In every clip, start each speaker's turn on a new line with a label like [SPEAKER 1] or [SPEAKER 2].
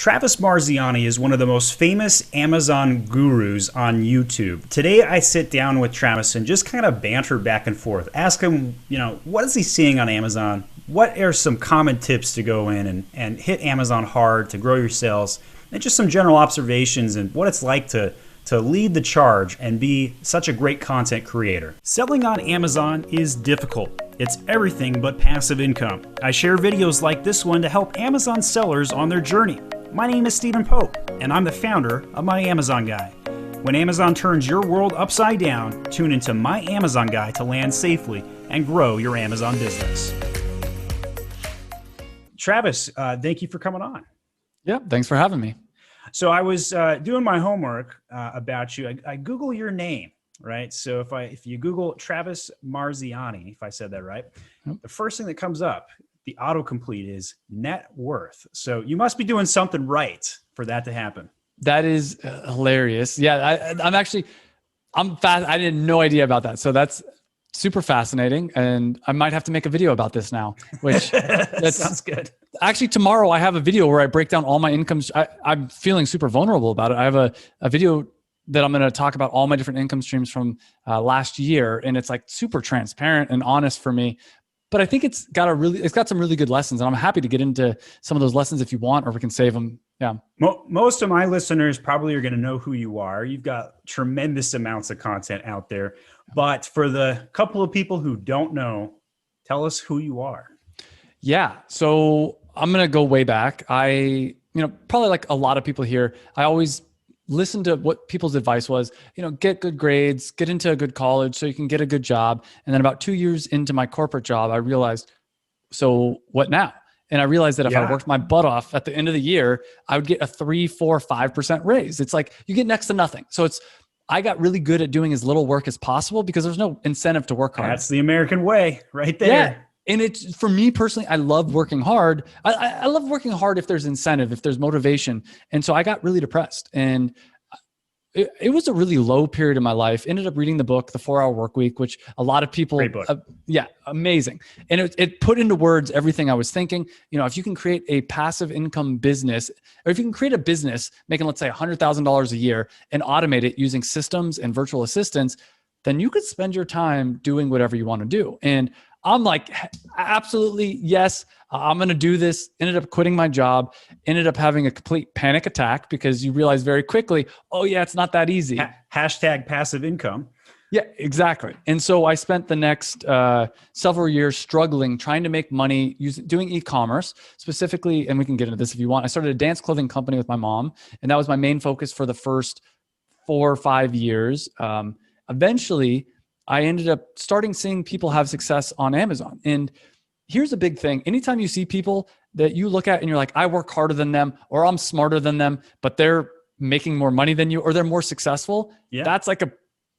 [SPEAKER 1] Travis Marziani is one of the most famous Amazon gurus on YouTube. Today I sit down with Travis and just kind of banter back and forth. Ask him, what is he seeing on Amazon? What are some common tips to go in and hit Amazon hard to grow your sales? And just some general observations and what it's like to lead the charge and be such a great content creator. Selling on Amazon is difficult. It's everything but passive income. I share videos like this one to help Amazon sellers on their journey. My name is Stephen Pope, and I'm the founder of My Amazon Guy. When Amazon turns your world upside down, tune into My Amazon Guy to land safely and grow your Amazon business. Travis, thank you for coming on.
[SPEAKER 2] Yeah, thanks for having me.
[SPEAKER 1] So I was doing my homework about you. I Google your name, right? So if you Google Travis Marziani, if I said that right, the first thing that comes up, the autocomplete, is net worth. So you must be doing something right for that to happen.
[SPEAKER 2] That is hilarious. Yeah, I'm fast. I had no idea about that. So that's super fascinating. And I might have to make a video about this now, which that
[SPEAKER 1] sounds good.
[SPEAKER 2] Actually, tomorrow I have a video where I break down all my incomes. I'm feeling super vulnerable about it. I have a video that I'm going to talk about all my different income streams from last year. And it's like super transparent and honest for me. But I think it's got some really good lessons, and I'm happy to get into some of those lessons if you want, or we can save them. Yeah.
[SPEAKER 1] Most of my listeners probably are going to know who you are. You've got tremendous amounts of content out there, but for the couple of people who don't know, tell us who you are.
[SPEAKER 2] Yeah. So I'm going to go way back. Probably like a lot of people here, I always listen to what people's advice was, get good grades, get into a good college so you can get a good job. And then about 2 years into my corporate job, I realized, so what now? And I realized that if I worked my butt off at the end of the year, I would get a 3, 4, 5% raise. It's like you get next to nothing. So I got really good at doing as little work as possible because there's no incentive to work hard.
[SPEAKER 1] That's the American way right there.
[SPEAKER 2] Yeah. And it's, for me personally, I love working hard. I love working hard if there's incentive, if there's motivation. And so I got really depressed, and it was a really low period in my life. Ended up reading the book, The 4-Hour Workweek, which a lot of people,
[SPEAKER 1] great book.
[SPEAKER 2] Amazing. And it put into words everything I was thinking. If you can create a passive income business, or if you can create a business making, let's say $100,000 a year and automate it using systems and virtual assistants, then you could spend your time doing whatever you want to do. And I'm like, absolutely, yes, I'm going to do this. Ended up quitting my job, ended up having a complete panic attack because you realize very quickly, oh yeah, it's not that easy.
[SPEAKER 1] Hashtag passive income.
[SPEAKER 2] Yeah, exactly. And so I spent the next several years struggling, trying to make money doing e-commerce specifically. And we can get into this if you want. I started a dance clothing company with my mom, and that was my main focus for the first 4 or 5 years. Eventually, I ended up seeing people have success on Amazon. And here's a big thing. Anytime you see people that you look at and you're like, I work harder than them, or I'm smarter than them, but they're making more money than you, or they're more successful. Yeah. That's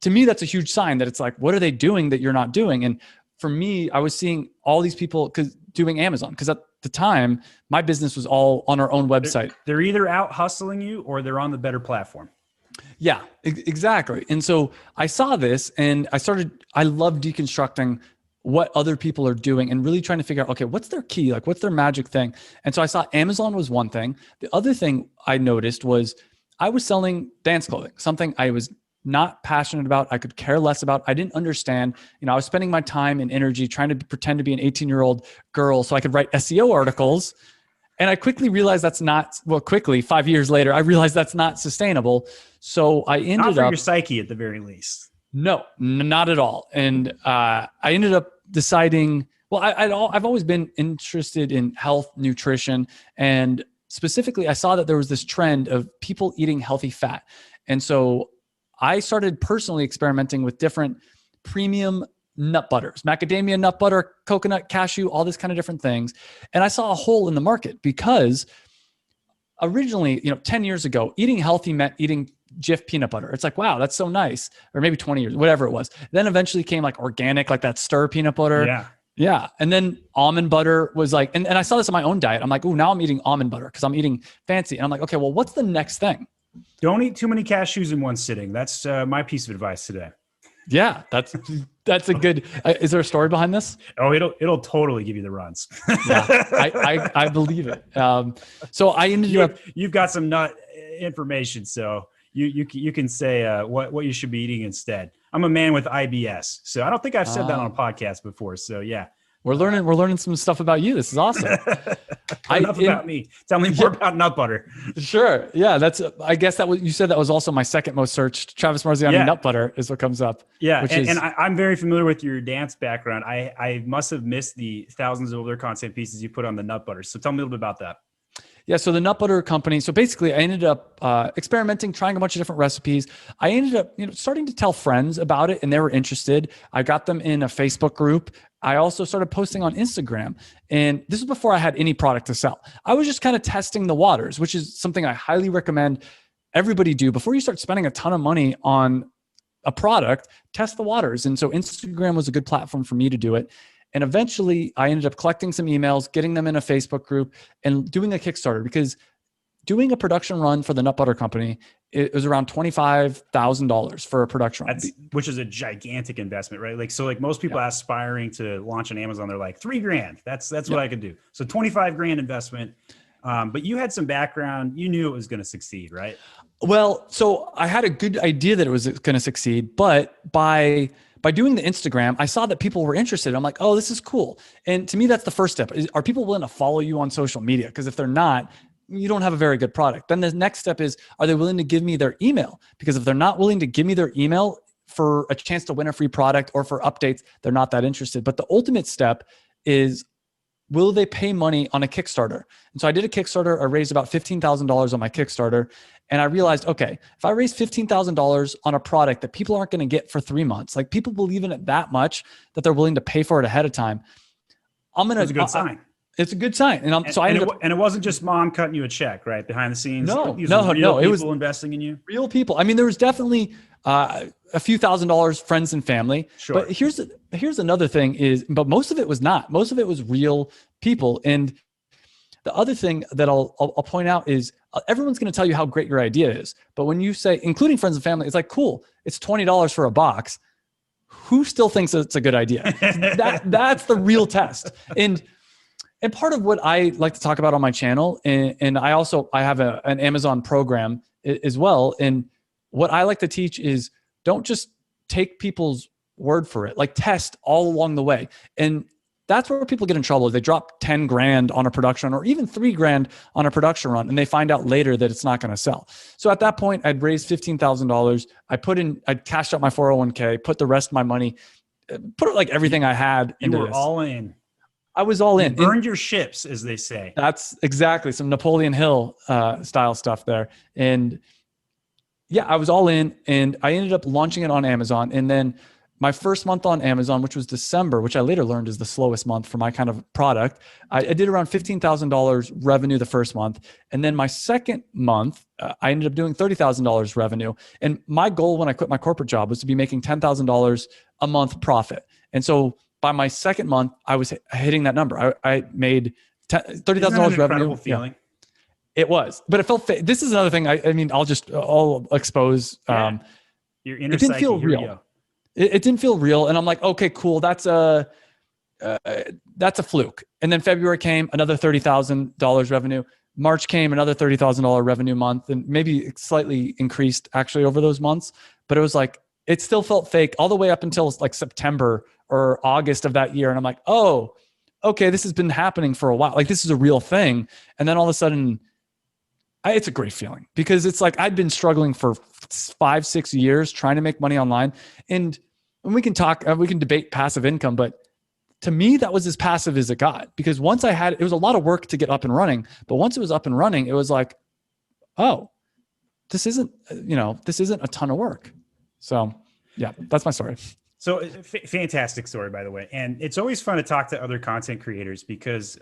[SPEAKER 2] to me, that's a huge sign that it's like, what are they doing that you're not doing? And for me, I was seeing all these people doing Amazon, because at the time, my business was all on our own website.
[SPEAKER 1] They're either out hustling you or they're on the better platform.
[SPEAKER 2] Yeah, exactly. And so I saw this and I love deconstructing what other people are doing and really trying to figure out, okay, what's their key? Like, what's their magic thing? And so I saw Amazon was one thing. The other thing I noticed was I was selling dance clothing, something I was not passionate about. I could care less about. I didn't understand. I was spending my time and energy trying to pretend to be an 18-year-old girl so I could write SEO articles. And I quickly realized 5 years later, I realized that's not sustainable. So I ended up—
[SPEAKER 1] Not for your psyche at the very least.
[SPEAKER 2] No, not at all. And I ended up deciding, I've always been interested in health, nutrition, and specifically I saw that there was this trend of people eating healthy fat. And so I started personally experimenting with different premium nut butters, macadamia nut butter, coconut, cashew, all this kind of different things. And I saw a hole in the market because originally, 10 years ago, eating healthy meant eating Jif peanut butter. It's like, wow, that's so nice. Or maybe 20 years, whatever it was. Then eventually came like organic, like that Stir peanut butter.
[SPEAKER 1] Yeah.
[SPEAKER 2] Yeah. And then almond butter was like, and I saw this in my own diet. I'm like, oh, now I'm eating almond butter because I'm eating fancy. And I'm like, okay, well, what's the next thing?
[SPEAKER 1] Don't eat too many cashews in one sitting. That's my piece of advice today.
[SPEAKER 2] Yeah, that's That's a good, is there a story behind this?
[SPEAKER 1] Oh, it'll totally give you the runs.
[SPEAKER 2] Yeah, I believe it. So I ended up,
[SPEAKER 1] You've got some nut information, so you can say what you should be eating instead. I'm a man with IBS, so I don't think I've said that on a podcast before. So yeah,
[SPEAKER 2] we're learning some stuff about you. This is awesome.
[SPEAKER 1] Enough about me. Tell me more about nut butter.
[SPEAKER 2] Sure. Yeah, I guess that was, you said that was also my second most searched. Travis Marziani nut butter is what comes up.
[SPEAKER 1] Yeah, and I'm very familiar with your dance background. I must have missed the thousands of other content pieces you put on the nut butter. So tell me a little bit about that.
[SPEAKER 2] Yeah, so the nut butter company. So basically, I ended up experimenting, trying a bunch of different recipes. I ended up, starting to tell friends about it, and they were interested. I got them in a Facebook group. I also started posting on Instagram, and this is before I had any product to sell. I was just kind of testing the waters, which is something I highly recommend everybody do before you start spending a ton of money on a product. Test the waters, and so Instagram was a good platform for me to do it. And eventually I ended up collecting some emails, getting them in a Facebook group, and doing a Kickstarter, because doing a production run for the nut butter company, it was around $25,000 for a production run.
[SPEAKER 1] Which is a gigantic investment, right? Like most people aspiring to launch on Amazon, they're like $3,000. That's what I could do. So 25 grand investment. But you had some background, you knew it was going to succeed, right?
[SPEAKER 2] Well, so I had a good idea that it was going to succeed, but by doing the Instagram, I saw that people were interested. I'm like, oh, this is cool. And to me, that's the first step. Are people willing to follow you on social media? Because if they're not, you don't have a very good product. Then the next step is, are they willing to give me their email? Because if they're not willing to give me their email for a chance to win a free product or for updates, they're not that interested. But the ultimate step is, will they pay money on a Kickstarter? And so I did a Kickstarter. I raised about $15,000 on my Kickstarter. And I realized, okay, if I raise $15,000 on a product that people aren't going to get for 3 months, like people believe in it that much that they're willing to pay for it ahead of time,
[SPEAKER 1] it's a good sign.
[SPEAKER 2] It's a good sign. And
[SPEAKER 1] it wasn't just mom cutting you a check, right? Behind the scenes.
[SPEAKER 2] No.
[SPEAKER 1] It was people investing in you.
[SPEAKER 2] Real people. I mean, there was definitely a few $1,000s, friends and family.
[SPEAKER 1] Sure.
[SPEAKER 2] But here's another thing but most of it was not. Most of it was real people. And the other thing that I'll point out is everyone's going to tell you how great your idea is. But when you say, including friends and family, it's like, cool, it's $20 for a box. Who still thinks that it's a good idea? That's the real test. And part of what I like to talk about on my channel, and I have an Amazon program as well. And what I like to teach is, don't just take people's word for it, like test all along the way. And that's where people get in trouble. They drop 10 grand on a production or even 3 grand on a production run, and they find out later that it's not going to sell. So at that point, I'd raised $15,000. I'd cashed out my 401k, put the rest of my money, put like everything I had into this.
[SPEAKER 1] You were all in.
[SPEAKER 2] I was all in.
[SPEAKER 1] You burned your ships, as they say.
[SPEAKER 2] That's exactly some Napoleon Hill style stuff there. And yeah, I was all in, and I ended up launching it on Amazon. And then my first month on Amazon, which was December, which I later learned is the slowest month for my kind of product, I did around $15,000 revenue the first month. And then my second month, I ended up doing $30,000 revenue. And my goal when I quit my corporate job was to be making $10,000 a month profit. And so by my second month, I was hitting that number. I made $30,000 revenue.
[SPEAKER 1] Feeling.
[SPEAKER 2] Yeah, it was, but it felt fake. This is another thing. I mean, I'll expose.
[SPEAKER 1] Your inner
[SPEAKER 2] it didn't
[SPEAKER 1] psyche.
[SPEAKER 2] feel real. It didn't feel real. And I'm like, okay, cool. That's a fluke. And then February came, another $30,000 revenue. March came, another $30,000 revenue month, and maybe slightly increased actually over those months. But it was like, it still felt fake all the way up until like September or August of that year. And I'm like, oh, okay, this has been happening for a while. Like, this is a real thing. And then all of a sudden, it's a great feeling, because it's like I'd been struggling for 5-6 years trying to make money online. And we can debate passive income, but to me, that was as passive as it got, because once it was a lot of work to get up and running, but once it was up and running, it was like, oh, this isn't a ton of work. So yeah, that's my story.
[SPEAKER 1] So fantastic story, by the way. And it's always fun to talk to other content creators, because,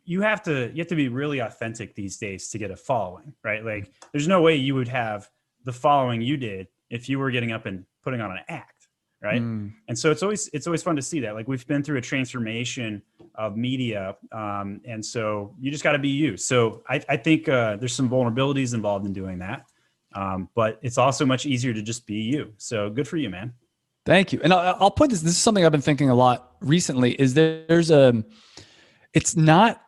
[SPEAKER 1] you have to be really authentic these days to get a following, right? Like, there's no way you would have the following you did if you were getting up and putting on an act, right? And so it's always fun to see that. Like, we've been through a transformation of media, and so you just got to be you. So I think there's some vulnerabilities involved in doing that, but it's also much easier to just be you. So good for you, man.
[SPEAKER 2] Thank you. And I'll put this is something I've been thinking a lot recently, is it's not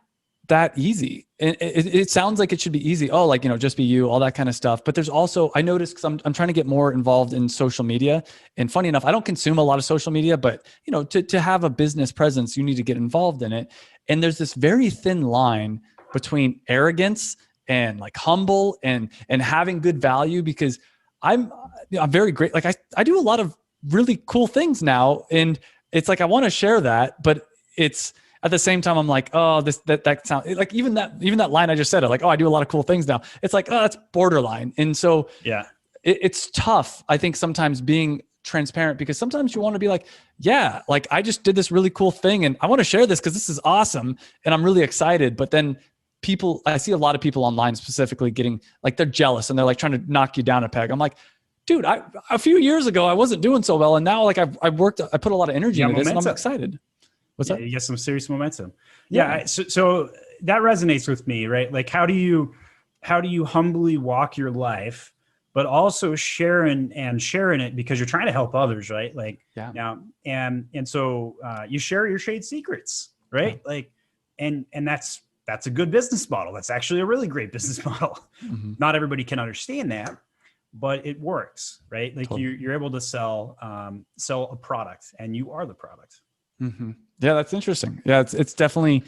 [SPEAKER 2] that easy. And it sounds like it should be easy. Oh, like, just be you, all that kind of stuff. But there's also, I noticed, because I'm trying to get more involved in social media. And funny enough, I don't consume a lot of social media, but to have a business presence, you need to get involved in it. And there's this very thin line between arrogance and like humble and having good value, because I'm very great. Like I do a lot of really cool things now. And it's like, I want to share that, but it's at the same time, I'm like, oh, that sounds like, even that line I just said, like, oh, I do a lot of cool things now. It's like, oh, that's borderline. And so
[SPEAKER 1] Yeah.
[SPEAKER 2] It's tough, I think, sometimes being transparent, because sometimes you want to be like, yeah, like I just did this really cool thing and I want to share this because this is awesome and I'm really excited. But then I see a lot of people online specifically getting like, they're jealous and they're like trying to knock you down a peg. I'm like, dude, a few years ago, I wasn't doing so well. And now like I put a lot of energy into this and I'm excited. What's that?
[SPEAKER 1] You get some serious momentum. Yeah. So that resonates with me, right? Like, how do you humbly walk your life, but also share in it because you're trying to help others, right? Like, now, and so you share your trade secrets, right? Yeah. Like, and that's a good business model. That's actually a really great business model. Mm-hmm. Not everybody can understand that, but it works, right? Like totally. You're able to sell a product, and you are the product.
[SPEAKER 2] Mm-hmm. Yeah, that's interesting. Yeah, it's definitely,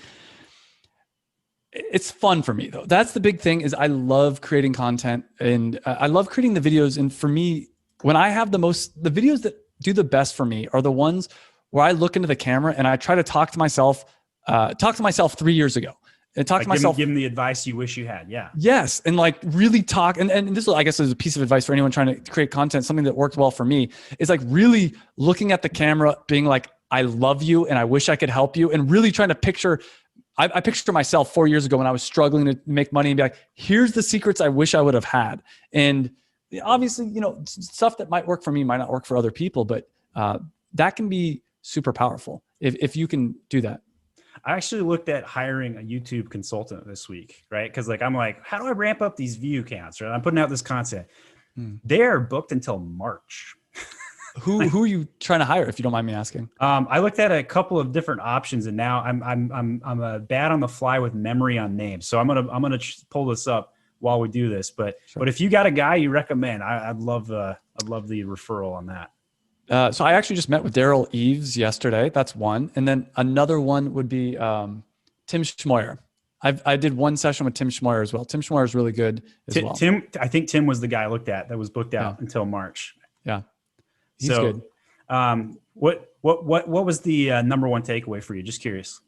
[SPEAKER 2] it's fun for me though. That's the big thing, is I love creating content, and I love creating the videos. And for me, when I have the videos that do the best for me are the ones where I look into the camera and I try to talk to myself 3 years ago. And talk to myself.
[SPEAKER 1] Give them the advice you wish you had. Yeah.
[SPEAKER 2] Yes. And like really talk. And this, I guess, is a piece of advice for anyone trying to create content. Something that worked well for me is like really looking at the camera, being like, I love you and I wish I could help you. And really trying to picture, I picture myself 4 years ago when I was struggling to make money, and be like, here's the secrets I wish I would have had. And obviously, stuff that might work for me might not work for other people, but that can be super powerful if you can do that.
[SPEAKER 1] I actually looked at hiring a YouTube consultant this week, right? Because I'm like, how do I ramp up these view counts? Right? I'm putting out this content. They're booked until March.
[SPEAKER 2] Who are you trying to hire, if you don't mind me asking?
[SPEAKER 1] I looked at a couple of different options, and now I'm a bad on the fly with memory on names. So I'm gonna pull this up while we do this. But if you got a guy you recommend, I'd love the referral on that.
[SPEAKER 2] So I actually just met with Daryl Eves yesterday. That's one. And then another one would be Tim Schmoyer. I did one session with Tim Schmoyer as well. Tim Schmoyer is really good as well.
[SPEAKER 1] I think Tim was the guy I looked at that was booked out until March.
[SPEAKER 2] Yeah. He's good.
[SPEAKER 1] What was the number one takeaway for you? Just curious.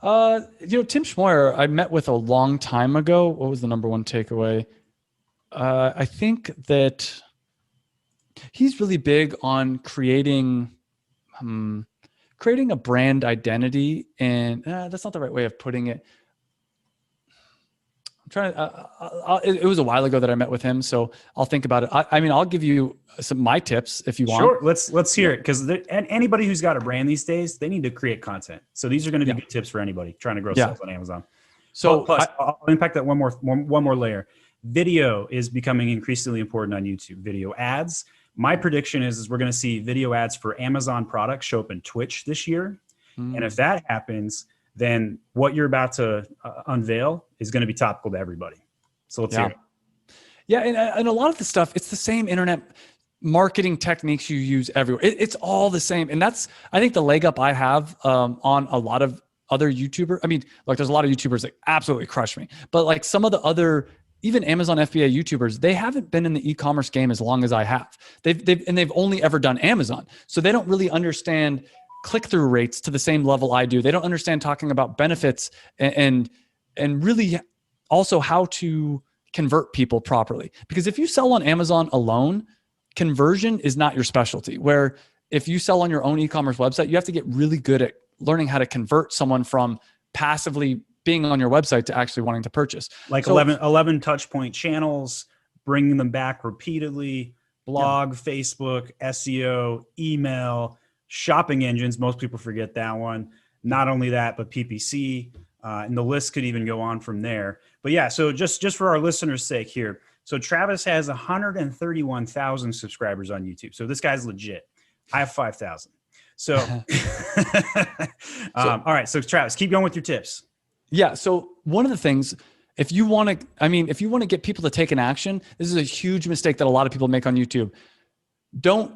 [SPEAKER 2] Tim Schmoyer, I met with a long time ago. What was the number one takeaway? I think that he's really big on creating a brand identity, and that's not the right way of putting it. I'm trying to, it was a while ago that I met with him, so I'll think about it. I mean, I'll give you some my tips if you want.
[SPEAKER 1] Sure, let's hear it, because anybody who's got a brand these days, they need to create content. So these are going to be good tips for anybody trying to grow sales on Amazon. So plus, I'll impact that one more layer. Video is becoming increasingly important on YouTube. Video ads. My prediction is we're going to see video ads for Amazon products show up in Twitch this year. And if that happens, then what you're about to unveil is going to be topical to everybody. So let's hear it.
[SPEAKER 2] Yeah. And a lot of the stuff, it's the same internet marketing techniques you use everywhere. It's all the same. And that's, I think, the leg up I have on a lot of other YouTubers. I mean, like, there's a lot of YouTubers that absolutely crush me, but like some of the other, even Amazon FBA YouTubers, they haven't been in the e-commerce game as long as I have. They've only ever done Amazon. So they don't really understand click-through rates to the same level I do. They don't understand talking about benefits and really also how to convert people properly. Because if you sell on Amazon alone, conversion is not your specialty. Where if you sell on your own e-commerce website, you have to get really good at learning how to convert someone from passively being on your website to actually wanting to purchase.
[SPEAKER 1] Like 11 touch point channels, bringing them back repeatedly, blog, Facebook, SEO, email, shopping engines. Most people forget that one. Not only that, but PPC, and the list could even go on from there. But yeah, so just for our listeners' sake here. So Travis has 131,000 subscribers on YouTube. So this guy's legit. I have 5,000. So, all right. So Travis, keep going with your tips.
[SPEAKER 2] Yeah. So one of the things, if you want to get people to take an action, this is a huge mistake that a lot of people make on YouTube.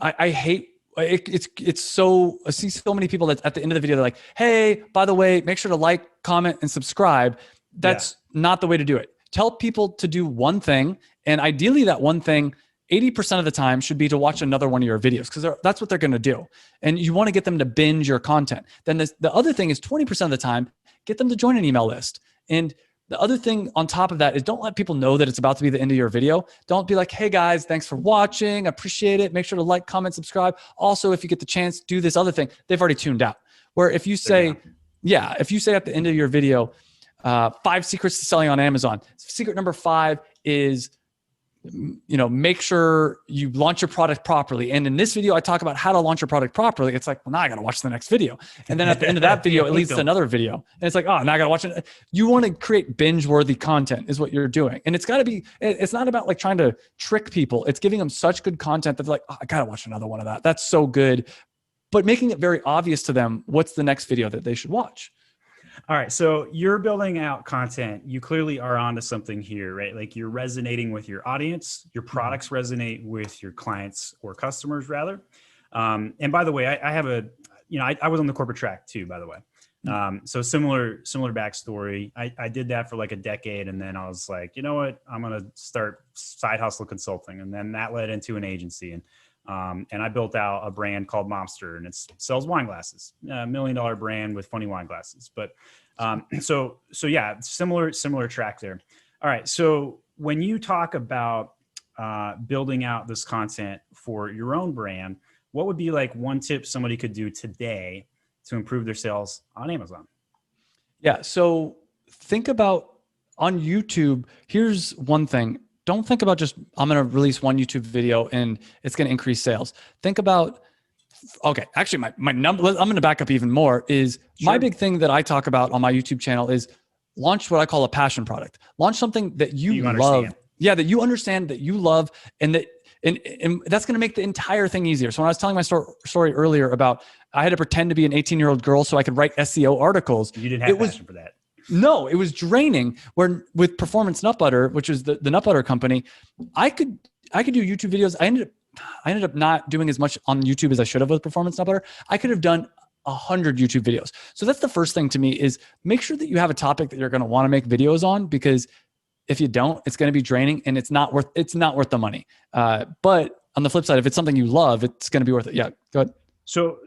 [SPEAKER 2] I hate it. It's so, I see so many people that at the end of the video, they're like, hey, by the way, make sure to like, comment, and subscribe. That's not the way to do it. Tell people to do one thing. And ideally that one thing, 80% of the time should be to watch another one of your videos, because that's what they're going to do. And you want to get them to binge your content. Then the other thing is 20% of the time, get them to join an email list. And the other thing on top of that is don't let people know that it's about to be the end of your video. Don't be like, hey guys, thanks for watching. Appreciate it. Make sure to like, comment, subscribe. Also, if you get the chance, do this other thing. They've already tuned out. Where if you say, if you say at the end of your video, 5 secrets to selling on Amazon. Secret number 5 is, make sure you launch your product properly. And in this video, I talk about how to launch your product properly. It's like, well, now I got to watch the next video. And then at the end of that video, it leads to another video. And it's like, oh, now I got to watch it. You want to create binge-worthy content is what you're doing. And it's got to be, it's not about like trying to trick people. It's giving them such good content that they're like, oh, I got to watch another one of that. That's so good. But making it very obvious to them what's the next video that they should watch.
[SPEAKER 1] All right. So you're building out content. You clearly are onto something here, right? Like you're resonating with your audience. Your products resonate with your clients or customers rather. And by the way, I have I was on the corporate track too, by the way. So similar backstory. I did that for like a decade. And then I was like, you know what, I'm going to start side hustle consulting. And then that led into an agency. And I built out a brand called Momster, and it sells wine glasses, $1 million brand with funny wine glasses. But so yeah, similar track there. All right. So when you talk about building out this content for your own brand, what would be like one tip somebody could do today to improve their sales on Amazon?
[SPEAKER 2] Yeah. So think about on YouTube. Here's one thing. Don't think about just, I'm going to release one YouTube video and it's going to increase sales. Think about, okay, actually my number, I'm going to back up even more is my big thing that I talk about on my YouTube channel is launch what I call a passion product. Launch something that you love. Yeah. That you understand, that you love, and that's going to make the entire thing easier. So when I was telling my story earlier about, I had to pretend to be an 18-year-old girl so I could write SEO articles.
[SPEAKER 1] You didn't have passion for that.
[SPEAKER 2] No, it was draining. Where with Performance Nut Butter, which is the nut butter company, I could do YouTube videos. I ended up not doing as much on YouTube as I should have with Performance Nut Butter. I could have done 100 YouTube videos. So that's the first thing to me is make sure that you have a topic that you're going to want to make videos on, because if you don't, it's going to be draining and it's not worth the money. But on the flip side, if it's something you love, it's going to be worth it. Yeah, go ahead.
[SPEAKER 1] So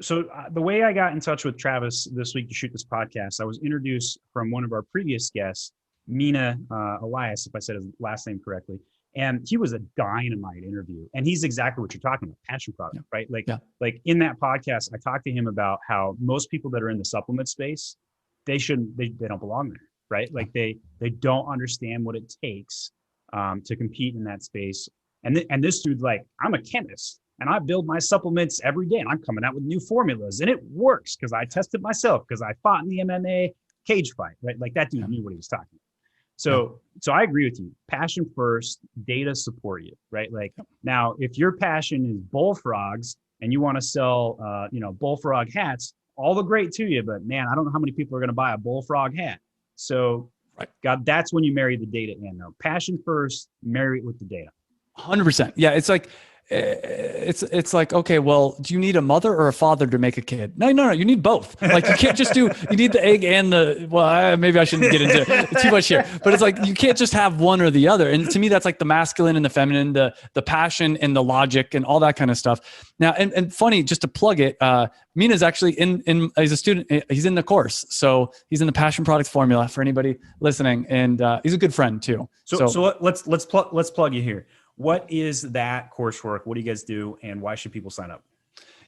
[SPEAKER 1] the way I got in touch with Travis this week to shoot this podcast, I was introduced from one of our previous guests, Mina Elias, if I said his last name correctly. And he was a dynamite interview. And he's exactly what you're talking about, passion product, right? Like in that podcast, I talked to him about how most people that are in the supplement space, they don't belong there, right? Like they don't understand what it takes to compete in that space. And this dude's like, I'm a chemist. And I build my supplements every day and I'm coming out with new formulas and it works because I tested myself, because I fought in the MMA cage fight, right? Like that dude knew what he was talking about. So I agree with you. Passion first, data support you, right? Like now, if your passion is bullfrogs and you want to sell, bullfrog hats, all the great to you, but man, I don't know how many people are going to buy a bullfrog hat. So that's when you marry the data in though. Passion first, marry it with the data.
[SPEAKER 2] 100%. Yeah. It's like, okay, well, do you need a mother or a father to make a kid? No, you need both. Like you can't just you need the egg and maybe I shouldn't get into it too much here, but it's like, you can't just have one or the other. And to me, that's like the masculine and the feminine, the passion and the logic and all that kind of stuff. Now, and funny, just to plug it, Mina's actually he's a student, he's in the course. So he's in the passion product formula for anybody listening. And he's a good friend too.
[SPEAKER 1] So let's plug you here. What is that coursework? What do you guys do? And why should people sign up?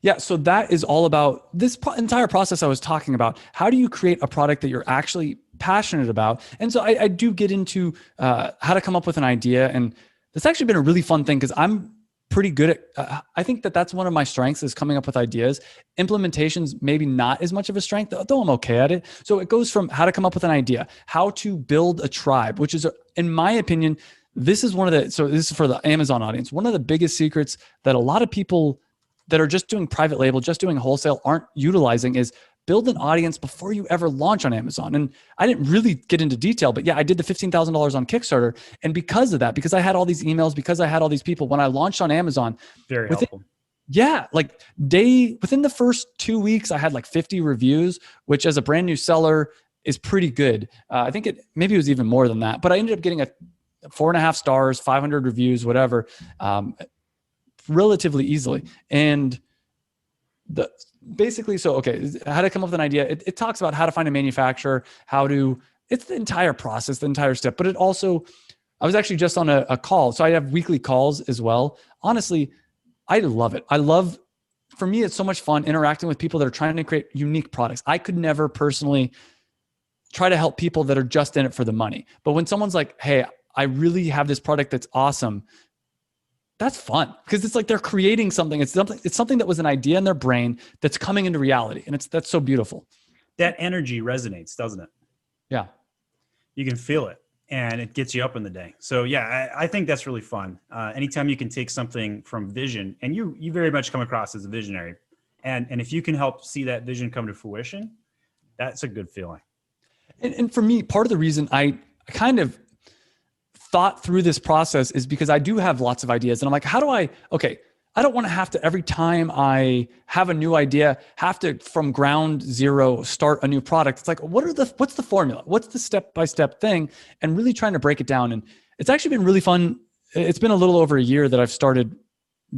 [SPEAKER 2] Yeah, so that is all about this entire process I was talking about. How do you create a product that you're actually passionate about? And so I do get into how to come up with an idea. And that's actually been a really fun thing because I'm pretty good at, I think that's one of my strengths is coming up with ideas. Implementation's maybe not as much of a strength, though I'm okay at it. So it goes from how to come up with an idea, how to build a tribe, which is, in my opinion, this is for the Amazon audience, one of the biggest secrets that a lot of people that are just doing private label, just doing wholesale aren't utilizing is build an audience before you ever launch on Amazon. And I didn't really get into detail, but yeah, I did the $15,000 on Kickstarter. And because of that, because I had all these emails, because I had all these people, when I launched on Amazon,
[SPEAKER 1] very helpful.
[SPEAKER 2] Yeah, like within the first 2 weeks, I had like 50 reviews, which as a brand new seller is pretty good. I think maybe it was even more than that, but I ended up getting a 4.5 stars, 500 reviews, whatever, relatively easily. And basically, so, okay, how to come up with an idea. It talks about how to find a manufacturer, it's the entire process, the entire step, but it also, I was actually just on a call. So I have weekly calls as well. Honestly, I love it. For me, it's so much fun interacting with people that are trying to create unique products. I could never personally try to help people that are just in it for the money. But when someone's like, hey, I really have this product that's awesome, that's fun because it's like they're creating something. It's something that was an idea in their brain that's coming into reality. And that's so beautiful.
[SPEAKER 1] That energy resonates, doesn't it?
[SPEAKER 2] Yeah.
[SPEAKER 1] You can feel it. And it gets you up in the day. So yeah, I think that's really fun. Anytime you can take something from vision, and you very much come across as a visionary, and if you can help see that vision come to fruition, that's a good feeling.
[SPEAKER 2] And for me, part of the reason I kind of thought through this process is because I do have lots of ideas, and I'm like, I don't want to have to, every time I have a new idea, have to from ground zero start a new product. It's like, what's the formula? What's the step-by-step thing? And really trying to break it down. And it's actually been really fun. It's been a little over a year that I've started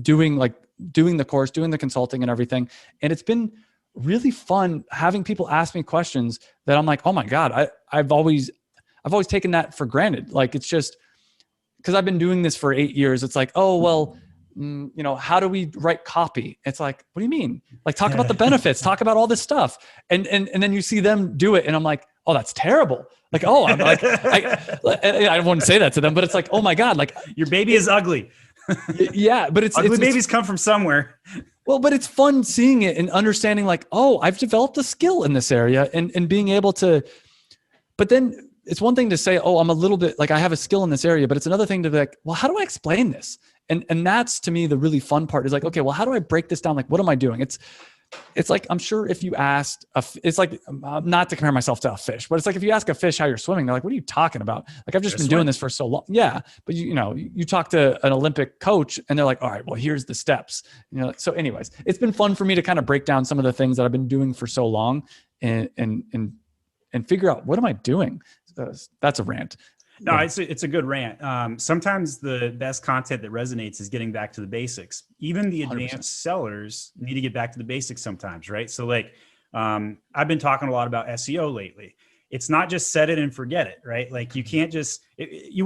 [SPEAKER 2] doing the course, doing the consulting and everything. And it's been really fun having people ask me questions that I'm like, oh my God, I've always taken that for granted. Like, it's just because I've been doing this for 8 years. It's like, oh, well, how do we write copy? It's like, what do you mean? Like, talk about the benefits, talk about all this stuff. And then you see them do it. And I'm like, oh, that's terrible. Like, oh, I'm like, I wouldn't say that to them, but it's like, oh my God, like
[SPEAKER 1] your baby is ugly.
[SPEAKER 2] Yeah. But ugly
[SPEAKER 1] babies come from somewhere.
[SPEAKER 2] Well, but it's fun seeing it and understanding like, oh, I've developed a skill in this area and being able to, but then it's one thing to say, oh, I'm a little bit like I have a skill in this area, but it's another thing to be like, well, how do I explain this? And that's to me, the really fun part is like, okay, well, how do I break this down? Like, what am I doing? It's like, I'm sure if you asked, it's like, not to compare myself to a fish, but it's like, if you ask a fish how you're swimming, they're like, what are you talking about? Like, I've just been doing this for so long. Yeah. But you talk to an Olympic coach and they're like, all right, well, here's the steps. So anyways, it's been fun for me to kind of break down some of the things that I've been doing for so long and figure out, what am I doing? That's a rant.
[SPEAKER 1] No, it's a good rant. Sometimes the best content that resonates is getting back to the basics. Even the advanced 100%. Sellers need to get back to the basics sometimes, right? So like, I've been talking a lot about SEO lately. It's not just set it and forget it, right? Like you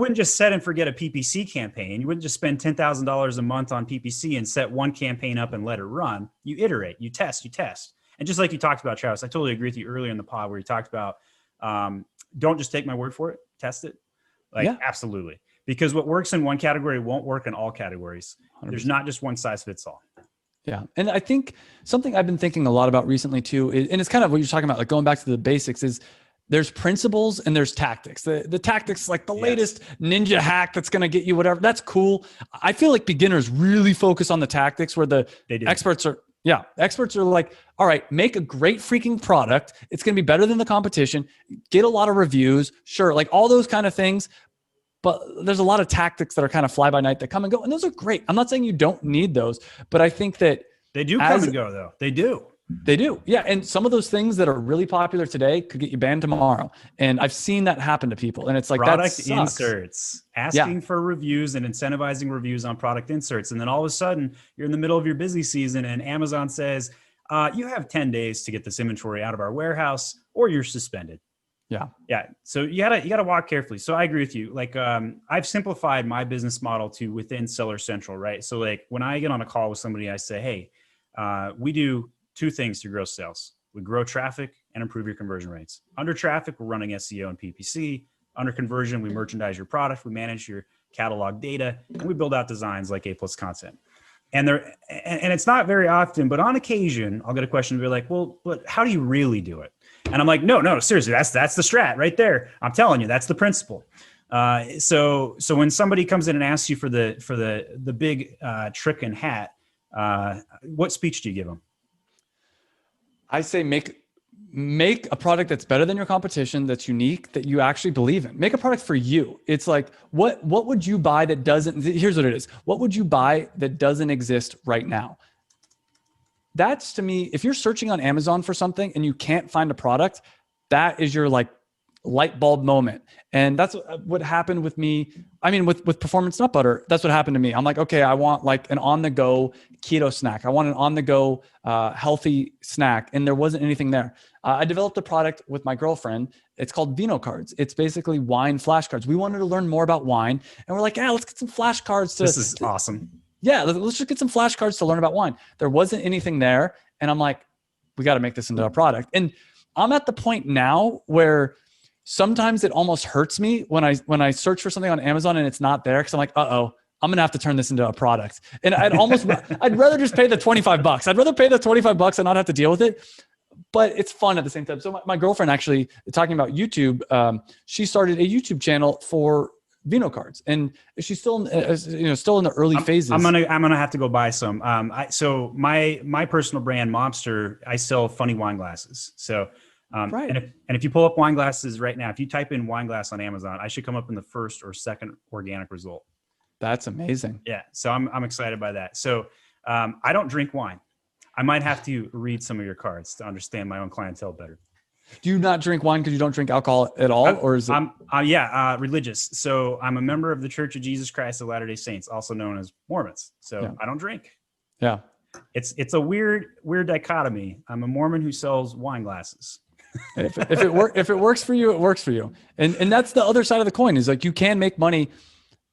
[SPEAKER 1] wouldn't just set and forget a PPC campaign. You wouldn't just spend $10,000 a month on PPC and set one campaign up and let it run. You iterate, you test. And just like you talked about, Travis, I totally agree with you earlier in the pod where you talked about, don't just take my word for it, test it. Like, yeah. Absolutely. Because what works in one category won't work in all categories. 100%. There's not just one size fits all.
[SPEAKER 2] Yeah. And I think something I've been thinking a lot about recently too, and it's kind of what you're talking about, like going back to the basics, is there's principles and there's tactics. The tactics, like the latest ninja hack that's going to get you whatever. That's cool. I feel like beginners really focus on the tactics where the experts are. Yeah. Experts are like, all right, make a great freaking product. It's going to be better than the competition. Get a lot of reviews. Sure. Like all those kind of things. But there's a lot of tactics that are kind of fly by night that come and go. And those are great. I'm not saying you don't need those, but I think that
[SPEAKER 1] they do come and go though. They do.
[SPEAKER 2] They do. Yeah. And some of those things that are really popular today could get you banned tomorrow. And I've seen that happen to people. And it's like,
[SPEAKER 1] product inserts, asking for reviews and incentivizing reviews on product inserts. And then all of a sudden you're in the middle of your busy season and Amazon says, you have 10 days to get this inventory out of our warehouse or you're suspended.
[SPEAKER 2] Yeah.
[SPEAKER 1] Yeah. So you gotta walk carefully. So I agree with you. Like, I've simplified my business model to within Seller Central, right? So like when I get on a call with somebody, I say, hey, we do two things to grow sales. We grow traffic and improve your conversion rates. Under traffic, we're running SEO and PPC. Under conversion, we merchandise your product, we manage your catalog data, and we build out designs like A+ content. And it's not very often, but on occasion, I'll get a question and be like, well, but how do you really do it? And I'm like, no, seriously, that's the strat right there. I'm telling you, that's the principle. So when somebody comes in and asks you for the big trick and hat, What speech do you give them?
[SPEAKER 2] I say make a product that's better than your competition, that's unique, that you actually believe in. Make a product for you. It's like, what would you buy that doesn't, here's what it is. What would you buy that doesn't exist right now? That's, to me, if you're searching on Amazon for something and you can't find a product, that is your like light bulb moment. And that's what happened with me. I mean, with performance nut butter, that's what happened to me. I'm like, okay, I want like an on-the-go keto snack. I want an on-the-go healthy snack. And there wasn't anything there. I developed a product with my girlfriend. It's called Vino Cards. It's basically wine flashcards. We wanted to learn more about wine. And we're like, yeah, let's get some flashcards.
[SPEAKER 1] This is awesome.
[SPEAKER 2] Yeah, let's just get some flashcards to learn about wine. There wasn't anything there. And I'm like, we got to make this into a product. And I'm at the point now where sometimes it almost hurts me when I search for something on Amazon and it's not there, because I'm like, uh-oh, I'm going to have to turn this into a product. And I'd rather just pay the $25. I'd rather pay the $25 and not have to deal with it. But it's fun at the same time. So my girlfriend, actually, talking about YouTube, she started a YouTube channel for Vino Cards, and she's still still in the early phases. I'm
[SPEAKER 1] gonna have to go buy some. So my personal brand, Momster, I sell funny wine glasses. So right. And if you pull up wine glasses right now, if you type in wine glass on Amazon, I should come up in the first or second organic result.
[SPEAKER 2] That's amazing.
[SPEAKER 1] Yeah. So I'm excited by that. So I don't drink wine. I might have to read some of your cards to understand my own clientele better.
[SPEAKER 2] Do you not drink wine because you don't drink alcohol at all? Or is it?
[SPEAKER 1] Religious. So I'm a member of the Church of Jesus Christ of Latter-day Saints, also known as Mormons. So yeah. I don't drink.
[SPEAKER 2] Yeah.
[SPEAKER 1] It's a weird dichotomy. I'm a Mormon who sells wine glasses.
[SPEAKER 2] if it works for you, it works for you. And that's the other side of the coin, is like, you can make money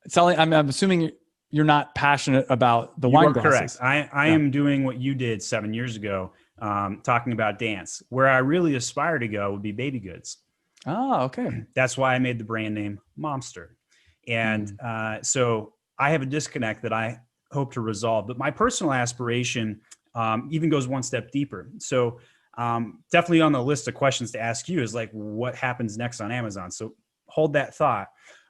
[SPEAKER 2] selling. I'm assuming you're not passionate about the wine glasses.
[SPEAKER 1] Correct. I am doing what you did 7 years ago, talking about dance. Where I really aspire to go would be baby goods.
[SPEAKER 2] Oh, okay.
[SPEAKER 1] That's why I made the brand name Momster. And so I have a disconnect that I hope to resolve. But my personal aspiration even goes one step deeper. So definitely on the list of questions to ask you is like, what happens next on Amazon? So hold that thought.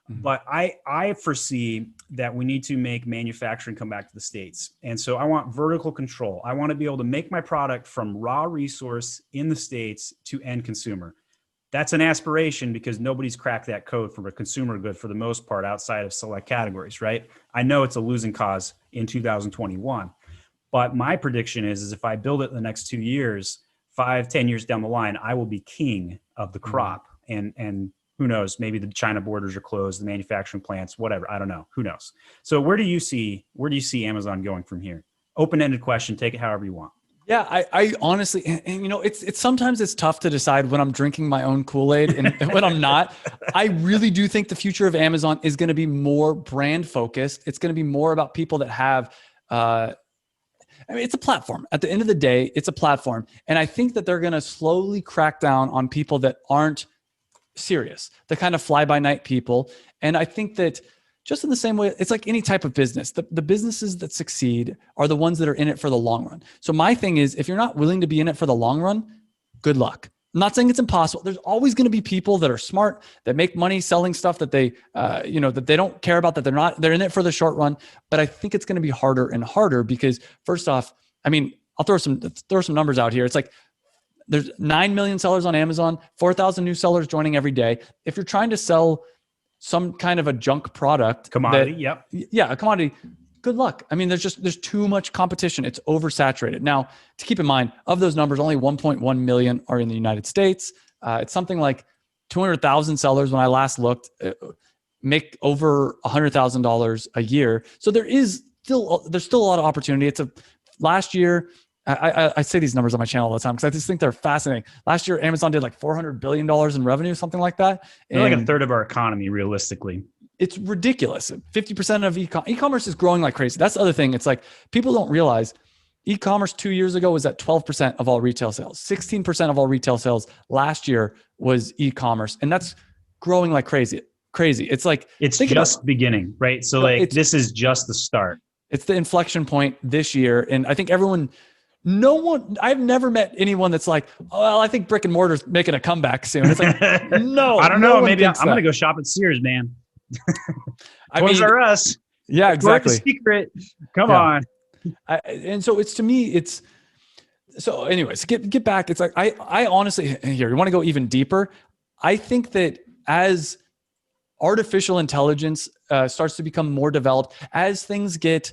[SPEAKER 1] But I foresee that we need to make manufacturing come back to the States. And so I want vertical control. I want to be able to make my product from raw resource in the States to end consumer. That's an aspiration because nobody's cracked that code from a consumer good for the most part outside of select categories, right? I know it's a losing cause in 2021. But my prediction is if I build it in the next 2 years, 5-10 years down the line, I will be king of the crop. And who knows, maybe the China borders are closed, the manufacturing plants, whatever. I don't know. Who knows? So where do you see Amazon going from here? Open-ended question. Take it however you want.
[SPEAKER 2] Yeah, I honestly, and it's sometimes it's tough to decide when I'm drinking my own Kool-Aid and when I'm not. I really do think the future of Amazon is going to be more brand focused. It's going to be more about people that have, it's a platform. At the end of the day, it's a platform. And I think that they're going to slowly crack down on people that aren't serious, the kind of fly-by-night people. And I think that just in the same way, it's like any type of business. The businesses that succeed are the ones that are in it for the long run. So my thing is, if you're not willing to be in it for the long run, good luck. I'm not saying it's impossible. There's always going to be people that are smart, that make money selling stuff that they, that they don't care about, that they're in it for the short run. But I think it's going to be harder and harder because, first off, I mean, I'll throw some numbers out here. It's like, there's 9 million sellers on Amazon, 4,000 new sellers joining every day. If you're trying to sell some kind of a junk product,
[SPEAKER 1] commodity,
[SPEAKER 2] a commodity, good luck. I mean, there's too much competition. It's oversaturated. Now, to keep in mind, of those numbers, only 1.1 million are in the United States. It's something like 200,000 sellers when I last looked make over $100,000 a year. So there's still a lot of opportunity. Last year, I say these numbers on my channel all the time because I just think they're fascinating. Last year, Amazon did like $400 billion in revenue, something like that.
[SPEAKER 1] They're like a third of our economy, realistically.
[SPEAKER 2] It's ridiculous. 50% of e-commerce is growing like crazy. That's the other thing. It's like people don't realize e-commerce 2 years ago was at 12% of all retail sales. 16% of all retail sales last year was e-commerce. And that's growing like crazy. It's like,
[SPEAKER 1] it's just beginning, right? So this is just the start.
[SPEAKER 2] It's the inflection point this year. And I think I've never met anyone that's like, oh, well, I think brick and mortar's making a comeback soon. It's like, no,
[SPEAKER 1] I don't know. Maybe I'm going to go shop at Sears, man. Toys R Us.
[SPEAKER 2] Yeah, exactly.
[SPEAKER 1] Secret. Come on.
[SPEAKER 2] And so it's, to me, it's, so anyways, get back. It's like, I honestly, here, you want to go even deeper. I think that as artificial intelligence starts to become more developed, as things get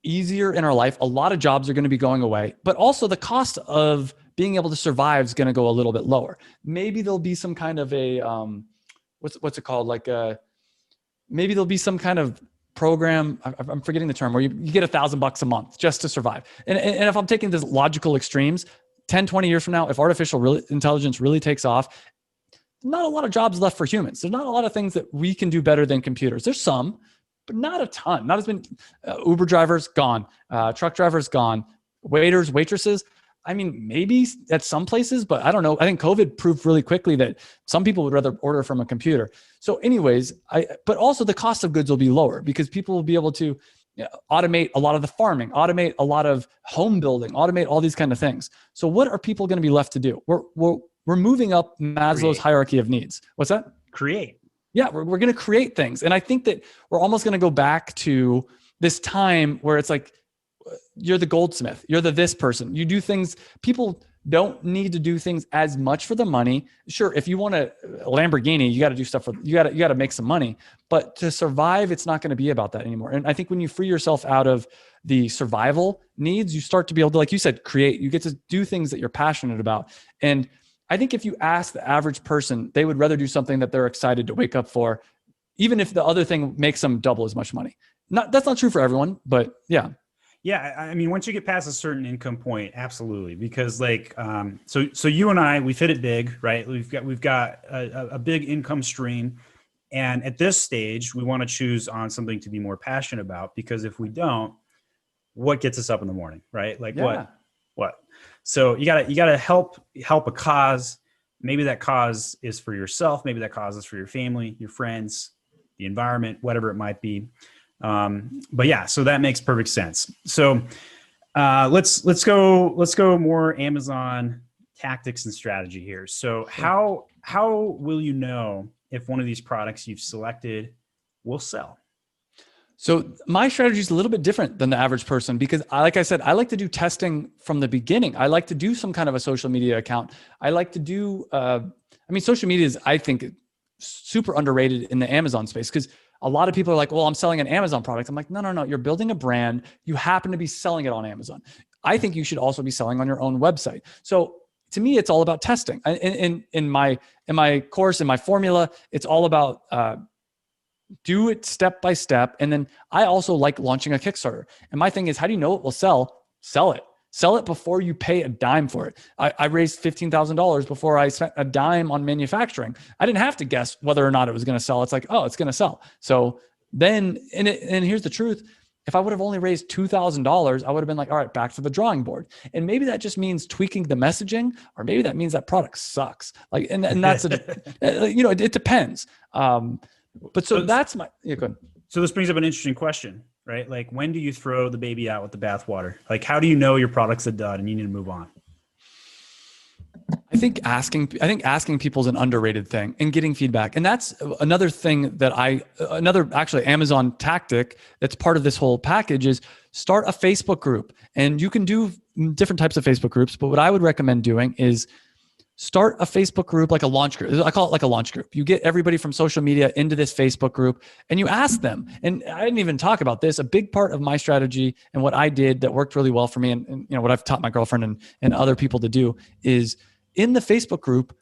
[SPEAKER 2] easier in our life, a lot of jobs are going to be going away, but also the cost of being able to survive is going to go a little bit lower. Maybe there'll be some kind of a, what's it called? Like maybe there'll be some kind of program, I'm forgetting the term, where you get $1,000 a month just to survive. And if I'm taking this logical extremes, 10, 20 years from now, if artificial intelligence really takes off, not a lot of jobs left for humans. There's not a lot of things that we can do better than computers. There's some, but not a ton. Not as many. Uber drivers, gone. Truck drivers, gone. Waiters, waitresses, I mean, maybe at some places, but I don't know. I think COVID proved really quickly that some people would rather order from a computer. So anyways, but also the cost of goods will be lower because people will be able to automate a lot of the farming, automate a lot of home building, automate all these kind of things. So what are people going to be left to do? We're moving up Maslow's hierarchy of needs. What's that?
[SPEAKER 1] Create.
[SPEAKER 2] Yeah, we're going to create things. And I think that we're almost going to go back to this time where it's like, you're the goldsmith, you're this person, you do things. People don't need to do things as much for the money. Sure, if you want a Lamborghini, you got to do stuff for, you got to make some money, but to survive, it's not going to be about that anymore. And I think when you free yourself out of the survival needs, you start to be able to, like you said, create, you get to do things that you're passionate about. And I think if you ask the average person, they would rather do something that they're excited to wake up for, even if the other thing makes them double as much money. That's not true for everyone, but yeah.
[SPEAKER 1] Yeah, I mean, once you get past a certain income point, absolutely, because like, so you and I, we've hit it big, right? We've got a big income stream, and at this stage, we want to choose on something to be more passionate about, because if we don't, what gets us up in the morning, right? Like what? So you gotta help a cause. Maybe that cause is for yourself. Maybe that cause is for your family, your friends, the environment, whatever it might be. But yeah, so that makes perfect sense. So let's go more Amazon tactics and strategy here. So how will you know if one of these products you've selected will sell?
[SPEAKER 2] So my strategy is a little bit different than the average person because, like I said, I like to do testing from the beginning. I like to do some kind of a social media account. I like to do, social media is, I think, super underrated in the Amazon space because a lot of people are like, well, I'm selling an Amazon product. I'm like, no. You're building a brand. You happen to be selling it on Amazon. I think you should also be selling on your own website. So to me, it's all about testing. In my course, in my formula, it's all about do it step by step. And then I also like launching a Kickstarter. And my thing is, how do you know it will sell? Sell it. Sell it before you pay a dime for it. I raised $15,000 before I spent a dime on manufacturing. I didn't have to guess whether or not it was going to sell. It's like, oh, it's going to sell. So then, and here's the truth. If I would have only raised $2,000, I would have been like, all right, back to the drawing board. And maybe that just means tweaking the messaging, or maybe that means that product sucks. Like, and that's, it depends. But so that's my, yeah, go ahead.
[SPEAKER 1] So this brings up an interesting question, right? Like, when do you throw the baby out with the bathwater? Like, how do you know your product's a dud and you need to move on?
[SPEAKER 2] I think asking people is an underrated thing, and getting feedback. And that's another thing that actually Amazon tactic that's part of this whole package is start a Facebook group. And you can do different types of Facebook groups, but what I would recommend doing is start a Facebook group, like a launch group. I call it like a launch group. You get everybody from social media into this Facebook group and you ask them. And I didn't even talk about this. A big part of my strategy and what I did that worked really well for me, and what I've taught my girlfriend and other people to do, is in the Facebook group,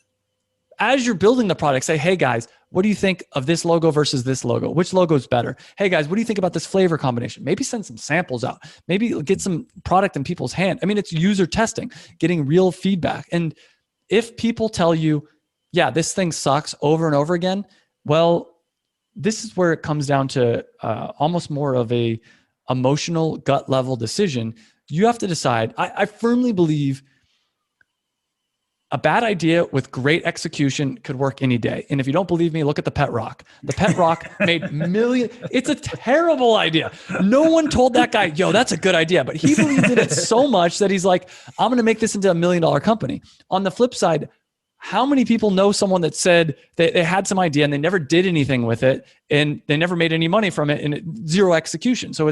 [SPEAKER 2] as you're building the product, say, hey guys, what do you think of this logo versus this logo? Which logo is better? Hey guys, what do you think about this flavor combination? Maybe send some samples out. Maybe get some product in people's hand. I mean, it's user testing, getting real feedback. And if people tell you, yeah, this thing sucks over and over again, well, this is where it comes down to almost more of a emotional gut level decision. You have to decide. I firmly believe a bad idea with great execution could work any day. And if you don't believe me, look at the Pet Rock. The Pet Rock made millions. It's a terrible idea. No one told that guy, yo, that's a good idea. But he believed in it so much that he's like, I'm going to make this into $1 million company. On the flip side, how many people know someone that said they had some idea and they never did anything with it and they never made any money from it, and zero execution? So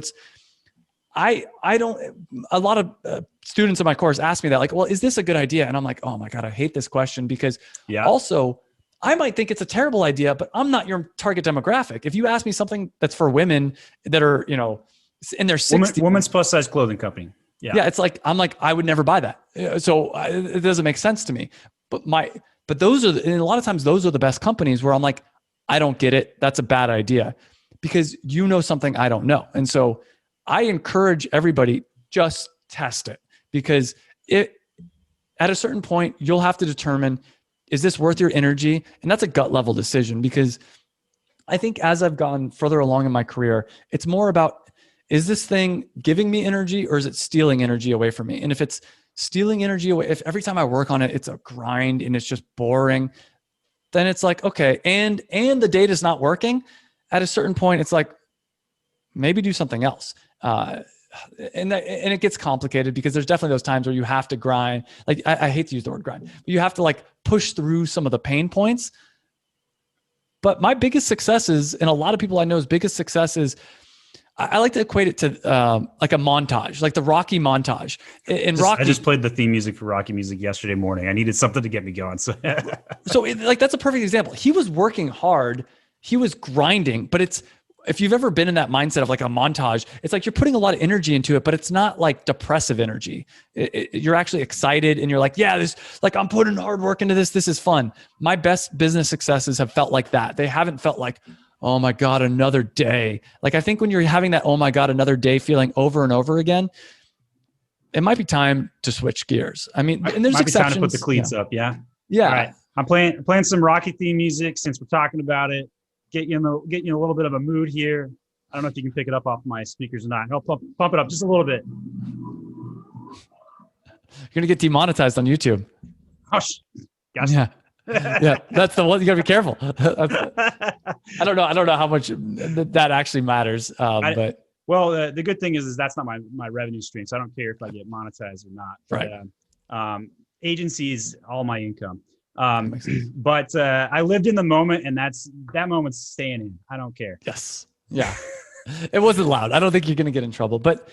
[SPEAKER 2] I don't, a lot of students in my course ask me that, like, well, is this a good idea? And I'm like, oh my God, I hate this question, because also I might think it's a terrible idea, but I'm not your target demographic. If you ask me something that's for women that are, you know, in their 60s,
[SPEAKER 1] women's plus size clothing company.
[SPEAKER 2] Yeah. It's like, I'm like, I would never buy that. So it doesn't make sense to me, but those are, and a lot of times those are the best companies where I'm like, I don't get it. That's a bad idea, because you know something I don't know. And so I encourage everybody, just test it, because at a certain point, you'll have to determine, is this worth your energy? And that's a gut level decision, because I think as I've gone further along in my career, it's more about, is this thing giving me energy, or is it stealing energy away from me? And if it's stealing energy away, if every time I work on it, it's a grind and it's just boring, then it's like, okay. And the data's not working, at a certain point, it's like, maybe do something else. And it gets complicated, because there's definitely those times where you have to grind. Like, I hate to use the word grind, but you have to like push through some of the pain points. But my biggest successes, and a lot of people I know's biggest successes, I like to equate it to like a montage, like the Rocky montage. In Rocky,
[SPEAKER 1] I just played the theme music for Rocky music yesterday morning. I needed something to get me going. So
[SPEAKER 2] like that's a perfect example. He was working hard, he was grinding, but if you've ever been in that mindset of like a montage, it's like you're putting a lot of energy into it, but it's not like depressive energy. You're actually excited, and you're like, yeah, like I'm putting hard work into this. This is fun. My best business successes have felt like that. They haven't felt like, oh my God, another day. Like, I think when you're having that, oh my God, another day feeling over and over again, it might be time to switch gears. I mean, and there's exceptions.
[SPEAKER 1] Time to put the cleats up. Yeah.
[SPEAKER 2] Yeah.
[SPEAKER 1] All right. I'm playing some Rocky theme music since we're talking about it. Get you in a little bit of a mood here. I don't know if you can pick it up off my speakers or not. I'll pump it up just a little bit.
[SPEAKER 2] You're going to get demonetized on YouTube.
[SPEAKER 1] Oh, gosh.
[SPEAKER 2] Yeah. Yeah, that's the one. You gotta be careful. I don't know how much that actually matters. But
[SPEAKER 1] the good thing is that's not my revenue stream, so I don't care if I get monetized or not.
[SPEAKER 2] Right.
[SPEAKER 1] Agencies, all my income. But I lived in the moment, and that moment's staying in. I don't care.
[SPEAKER 2] Yes. Yeah. It wasn't loud. I don't think you're gonna get in trouble. But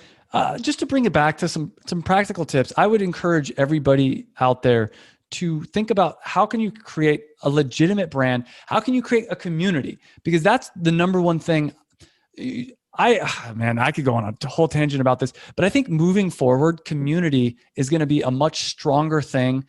[SPEAKER 2] just to bring it back to some practical tips, I would encourage everybody out there to think about, how can you create a legitimate brand? How can you create a community? Because that's the number one thing. I could go on a whole tangent about this, but I think moving forward, community is going to be a much stronger thing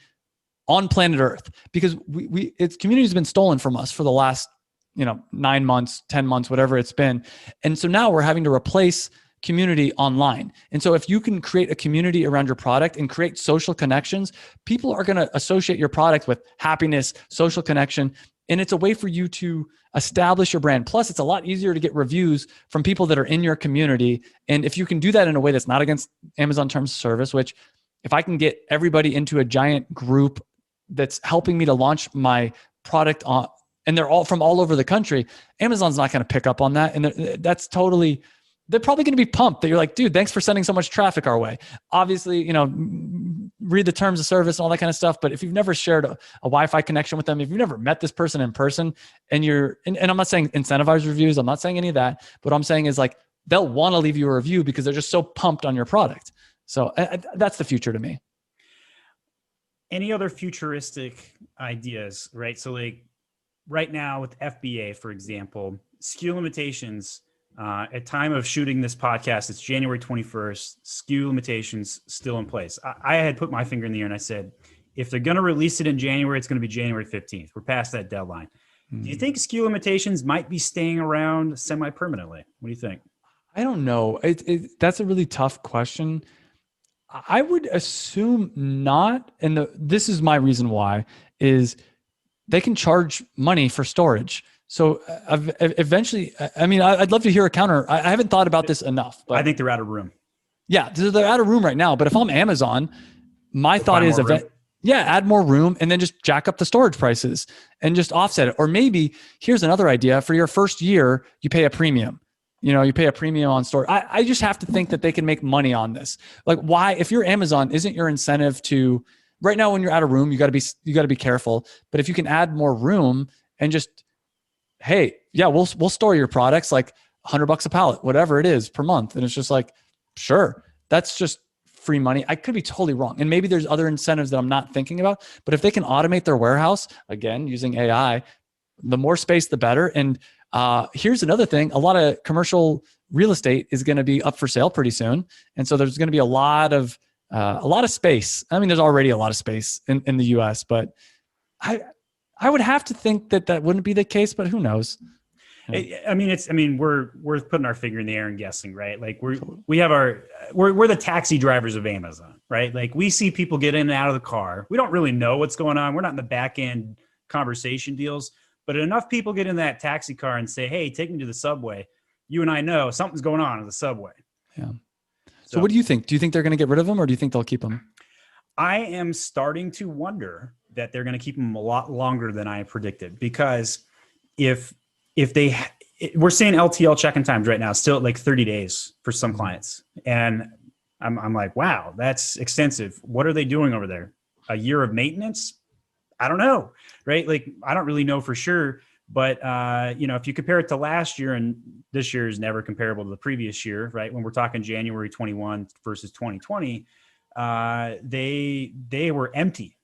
[SPEAKER 2] on planet Earth, because community has been stolen from us for the last, 9 months, 10 months, whatever it's been. And so now we're having to replace community online. And so if you can create a community around your product and create social connections, people are going to associate your product with happiness, social connection. And it's a way for you to establish your brand. Plus, it's a lot easier to get reviews from people that are in your community. And if you can do that in a way that's not against Amazon terms of service, which if I can get everybody into a giant group that's helping me to launch my product on, and they're all from all over the country, Amazon's not going to pick up on that. And they're probably going to be pumped that you're like, dude, thanks for sending so much traffic our way. Obviously, read the terms of service and all that kind of stuff. But if you've never shared a Wi-Fi connection with them, if you've never met this person in person, and I'm not saying incentivize reviews, I'm not saying any of that. But what I'm saying is, like, they'll want to leave you a review because they're just so pumped on your product. So that's the future to me.
[SPEAKER 1] Any other futuristic ideas, right? So like right now with FBA, for example, Skew Limitations, at time of shooting this podcast, it's January 21st, Skew Limitations still in place. I had put my finger in the air and I said, if they're going to release it in January, it's going to be January 15th. We're past that deadline. Do you think Skew Limitations might be staying around semi-permanently? What do you think?
[SPEAKER 2] I don't know. That's a really tough question. I would assume not. And this is my reason why, is they can charge money for storage. So eventually, I mean, I'd love to hear a counter. I haven't thought about this enough. But
[SPEAKER 1] I think they're out of room.
[SPEAKER 2] Yeah, they're out of room right now. But if I'm Amazon, my thought is, add more room and then just jack up the storage prices and just offset it. Or maybe here's another idea: for your first year, you pay a premium. You pay a premium on storage. I just have to think that they can make money on this. Like, why? If you're Amazon, isn't your incentive to, right now when you're out of room, you got to be careful. But if you can add more room and just, hey, yeah, we'll store your products like $100 a pallet, whatever it is per month. And it's just like, sure, that's just free money. I could be totally wrong. And maybe there's other incentives that I'm not thinking about, but if they can automate their warehouse, again, using AI, the more space, the better. And here's another thing. A lot of commercial real estate is going to be up for sale pretty soon. And so there's going to be a lot of space. I mean, there's already a lot of space in the US, but I would have to think that wouldn't be the case, but who knows?
[SPEAKER 1] I mean, we're putting our finger in the air and guessing, right? Like we're the taxi drivers of Amazon, right? Like we see people get in and out of the car. We don't really know what's going on. We're not in the back end conversation deals, but enough people get in that taxi car and say, "Hey, take me to the subway." You and I know something's going on in the subway.
[SPEAKER 2] Yeah. So what do you think? Do you think they're going to get rid of them, or do you think they'll keep them?
[SPEAKER 1] I am starting to wonder that they're going to keep them a lot longer than I predicted, because if we're seeing LTL check-in times right now, still at like 30 days for some clients. And I'm like, wow, that's extensive. What are they doing over there? A year of maintenance? I don't know, right? Like, I don't really know for sure, but if you compare it to last year, and this year is never comparable to the previous year, right? When we're talking January 21 versus 2020, they were empty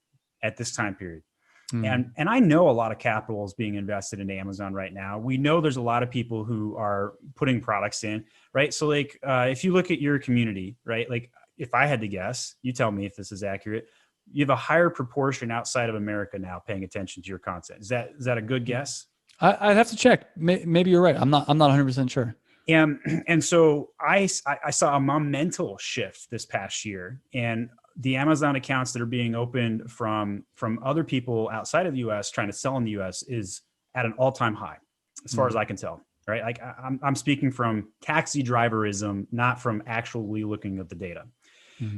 [SPEAKER 1] at this time period. And I know a lot of capital is being invested into Amazon right now. We know there's a lot of people who are putting products in, right? So like, if you look at your community, right? Like if I had to guess, you tell me if this is accurate, you have a higher proportion outside of America now paying attention to your content. Is that a good guess?
[SPEAKER 2] I'd have to check. Maybe you're right. I'm not 100% sure.
[SPEAKER 1] And so I saw a monumental shift this past year, and the Amazon accounts that are being opened from other people outside of the US trying to sell in the US is at an all-time high, as far as I can tell, right? Like I'm speaking from taxi driverism, not from actually looking at the data.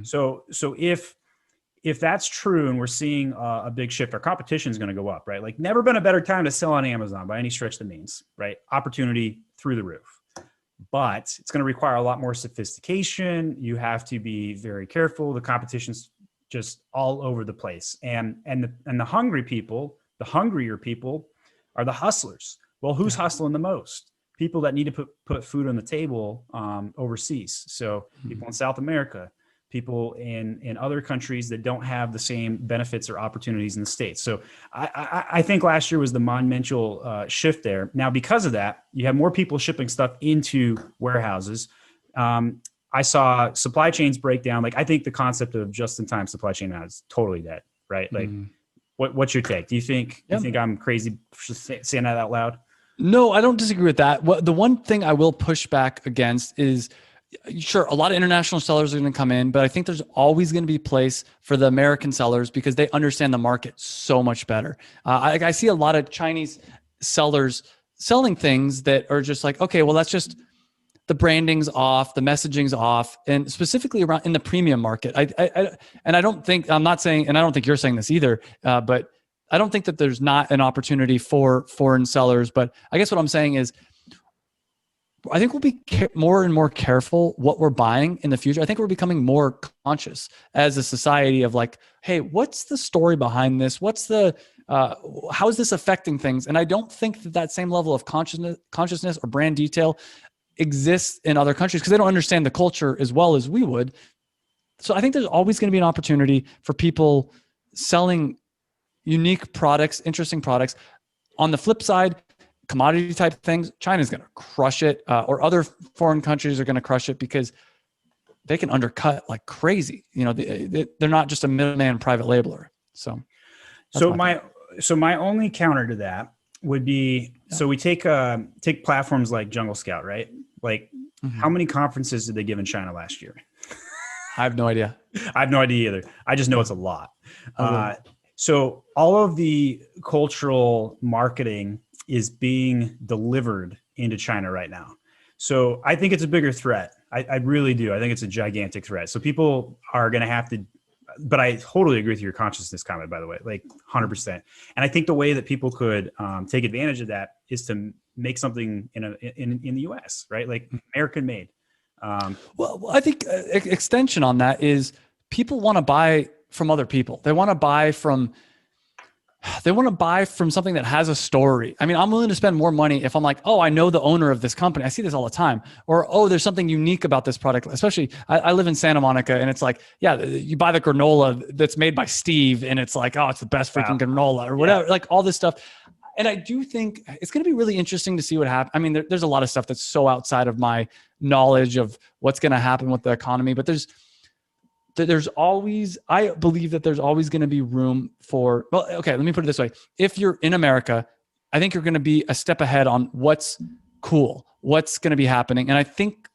[SPEAKER 1] So if that's true, and we're seeing a big shift, our competition is going to go up, right? Like never been a better time to sell on Amazon by any stretch of the means, right? Opportunity through the roof. But it's going to require a lot more sophistication. You have to be very careful. The competition's just all over the place. And the hungry people, the hungrier people are the hustlers. Well, who's hustling the most? People that need to put food on the table overseas. So people in South America, people in other countries that don't have the same benefits or opportunities in the States. So I think last year was the monumental shift there. Now, because of that, you have more people shipping stuff into warehouses. I saw supply chains break down. Like, I think the concept of just-in-time supply chain now is totally dead, right? Like, what's your take? Do you think I'm crazy for saying that out loud?
[SPEAKER 2] No, I don't disagree with that. The one thing I will push back against is, sure, a lot of international sellers are going to come in, but I think there's always going to be a place for the American sellers because they understand the market so much better. I see a lot of Chinese sellers selling things that are just like, okay, well, that's just the branding's off, the messaging's off, and specifically around in the premium market. And I don't think, I'm not saying, and I don't think you're saying this either, but I don't think that there's not an opportunity for foreign sellers. But I guess what I'm saying is, I think we'll be more and more careful what we're buying in the future. I think we're becoming more conscious as a society of like, hey, what's the story behind this? What's the, how is this affecting things? And I don't think that same level of consciousness or brand detail exists in other countries because they don't understand the culture as well as we would. So I think there's always going to be an opportunity for people selling unique products, interesting products. On the flip side, commodity type things, China's going to crush it, or other foreign countries are going to crush it because they can undercut like crazy. You know, they're not just a middleman private labeler. So
[SPEAKER 1] my only counter to that would be, so we take platforms like Jungle Scout, right? Like how many conferences did they give in China last year?
[SPEAKER 2] I have no idea.
[SPEAKER 1] I have no idea either. I just know it's a lot. So all of the cultural marketing is being delivered into China right now. So I think it's a bigger threat. I really do. I think it's a gigantic threat. So people are going to have to, but I totally agree with your consciousness comment, by the way, like 100%. And I think the way that people could take advantage of that is to make something in the US, right? Like American made.
[SPEAKER 2] Well, I think extension on that is people want to buy from other people. They want to buy from, They want to buy from something that has a story. I mean, I'm willing to spend more money if I'm like, oh, I know the owner of this company. I see this all the time. Or, oh, there's something unique about this product. Especially, I live in Santa Monica, and it's like, yeah, you buy the granola that's made by Steve, and it's like, oh, it's the best freaking granola or whatever, like all this stuff. And I do think it's going to be really interesting to see what happens. I mean, there's a lot of stuff that's so outside of my knowledge of what's going to happen with the economy, but there's always, I believe that there's always going to be room for, well, okay, let me put it this way. If you're in America, I think you're going to be a step ahead on what's cool, what's going to be happening. And I think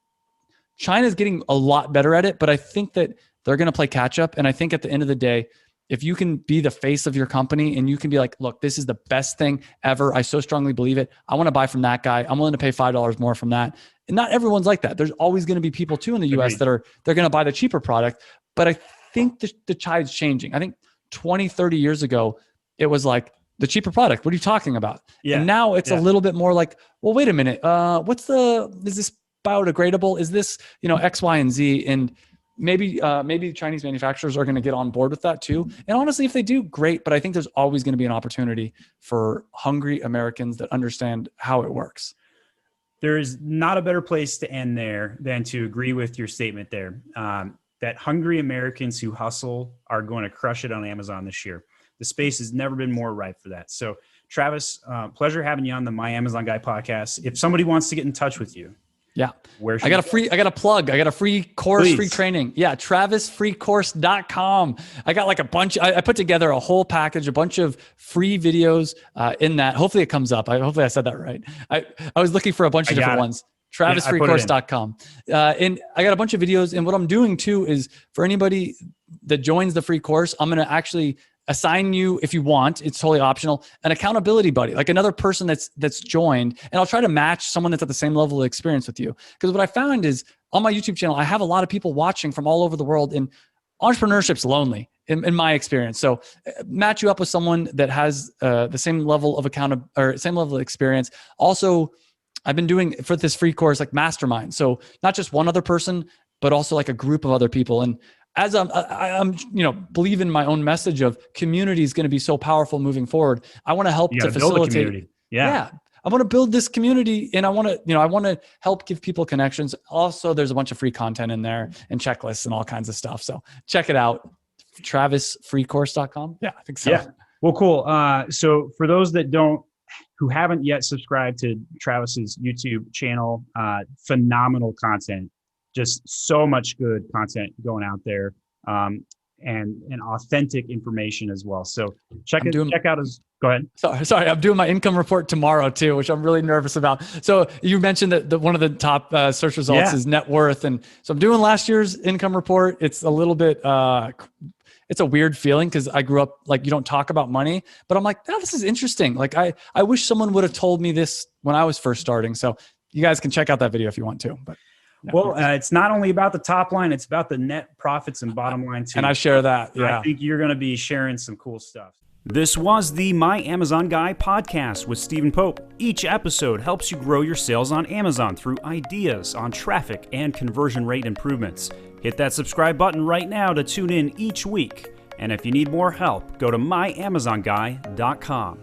[SPEAKER 2] China's getting a lot better at it, but I think that they're going to play catch up. And I think at the end of the day, if you can be the face of your company and you can be like, look, this is the best thing ever. I so strongly believe it. I want to buy from that guy. I'm willing to pay $5 more from that. And not everyone's like that. There's always going to be people too in the US that they're going to buy the cheaper product. But I think the tide's changing. I think 20, 30 years ago, it was like the cheaper product. What are you talking about? Yeah. And now it's a little bit more like, well, wait a minute. Is this biodegradable? Is this, X, Y, and Z? And maybe Chinese manufacturers are going to get on board with that too. And honestly, if they do, great. But I think there's always going to be an opportunity for hungry Americans that understand how it works.
[SPEAKER 1] There is not a better place to end there than to agree with your statement there. That hungry Americans who hustle are going to crush it on Amazon this year. The space has never been more ripe for that. So Travis, pleasure having you on the My Amazon Guy podcast. If somebody wants to get in touch with you, I got a plug. I got a free course, Please. Free training. Yeah. TravisFreeCourse.com. I got like a bunch, I put together a whole package, a bunch of free videos in that. Hopefully it comes up. Hopefully I said that right. I was looking for a bunch of different ones. TravisFreeCourse.com. And I got a bunch of videos. And what I'm doing too is for anybody that joins the free course, I'm going to actually assign you, if you want, it's totally optional, an accountability buddy, like another person that's joined. And I'll try to match someone that's at the same level of experience with you. Because what I found is on my YouTube channel, I have a lot of people watching from all over the world, and entrepreneurship's lonely in my experience. So match you up with someone that has the same level of same level of experience. Also, I've been doing for this free course, like mastermind. So not just one other person, but also like a group of other people. And as I'm believe in my own message of community is going to be so powerful moving forward. I want to help to facilitate. Yeah. I want to build this community, and I want to help give people connections. Also, there's a bunch of free content in there and checklists and all kinds of stuff. So check it out. TravisFreeCourse.com. Yeah, I think so. Yeah. Well, cool. So for those who haven't yet subscribed to Travis's YouTube channel, phenomenal content, just so much good content going out there, and authentic information as well. So check out his, go ahead.
[SPEAKER 2] Sorry. I'm doing my income report tomorrow too, which I'm really nervous about. So you mentioned that one of the top search results is net worth. And so I'm doing last year's income report. It's a little bit, it's a weird feeling because I grew up like you don't talk about money, but I'm like, oh, this is interesting. Like I wish someone would have told me this when I was first starting. So you guys can check out that video if you want to. But
[SPEAKER 1] it's not only about the top line, it's about the net profits and bottom line too.
[SPEAKER 2] And I share that. Yeah.
[SPEAKER 1] I think you're going to be sharing some cool stuff. This was the My Amazon Guy podcast with Stephen Pope. Each episode helps you grow your sales on Amazon through ideas on traffic and conversion rate improvements. Hit that subscribe button right now to tune in each week. And if you need more help, go to myamazonguy.com.